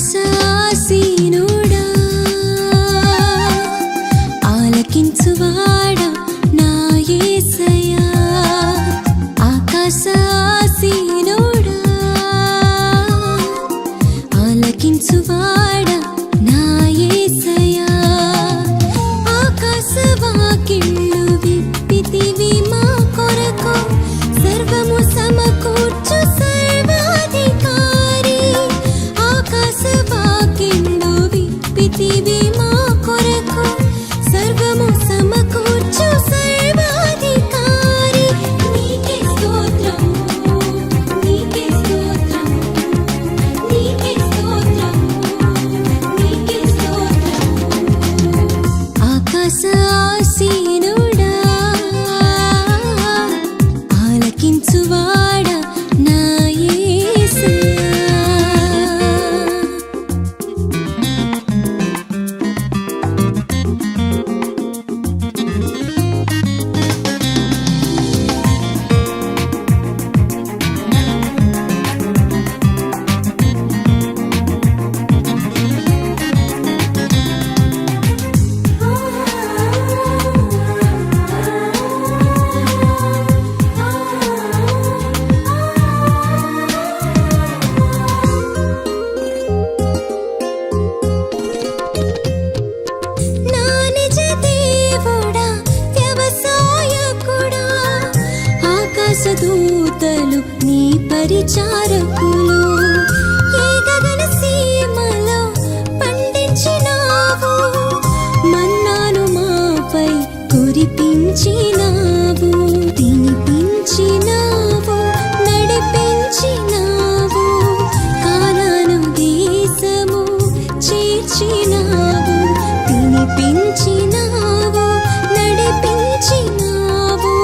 ఆకాశాసీనుడా ఆలకించువాడా నా యేసయ్యా ఆకాశాసీనుడా ఆలకించువాడా నా యేసయ్యా ఆకాశవాకిళ్ళు విప్పితివి మా కొరకు సర్వము సమకూర్చు సర్వాధికారి ఆకాశవాకిళ్ళు విప్పితివి మా కొరకు సర్వము సమకూర్చు సర్వాధికారి నీకే స్తోత్రం నీకే స్తోత్రం నీకే స్తోత్రం నీకే స్తోత్రం ఆకాశాసీనుడా ఆలకించువాడా నా యేసయ్యా నా నిజ దేవుడా వ్యవసాయకుడా ఆకాశదూతలు నీ పరిచారకులు ఏ గగన సీమలో పండించినావు మన్నాను మాపై కురిపించినావు తినిపించినావు నడిపించినావు కానాను దేశము చేర్చినావు తినిపించినావు నడిపించినావు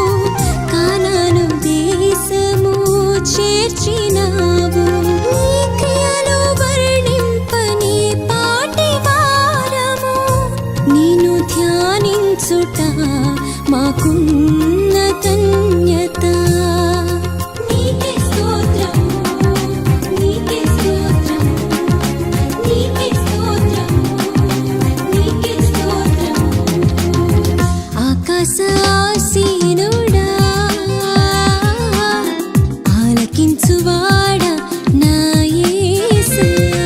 కానాను దేశము చేర్చినావు నీ క్రియలు వర్ణింపని పాటి వారము నిన్ను ధ్యానించుట మాకున్న ధన్యత నీకే స్తోత్రం నీకే స్తోత్రం నీకే స్తోత్రం నీకే స్తోత్రం ఆకాశాసీనుడా ఆలకించువాడా నా యేసయ్యా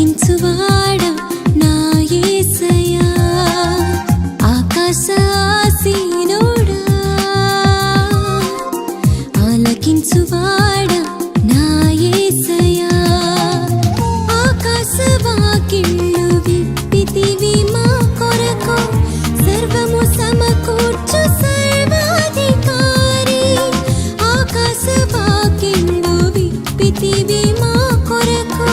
ఆలకించువాడా నా యేసయ్యా ఆకాశాసీనుడా ఆలకించువాడా నా యేసయ్యా ఆకాశవాకిళ్ళు విప్పితివి మా కొరకు సర్వము సమకూర్చు సర్వాధికారి ఆకాశవాకిళ్ళు విప్పితివి మా కొరకు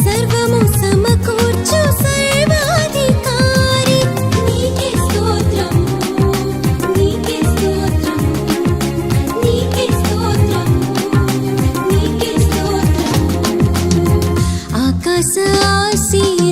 సర్వము సమకూర్చు సర్వాధికారి నీకే స్తోత్రం నీకే స్తోత్రం నీకే స్తోత్రం నీకే స్తోత్రం ఆకాశాసీనుడా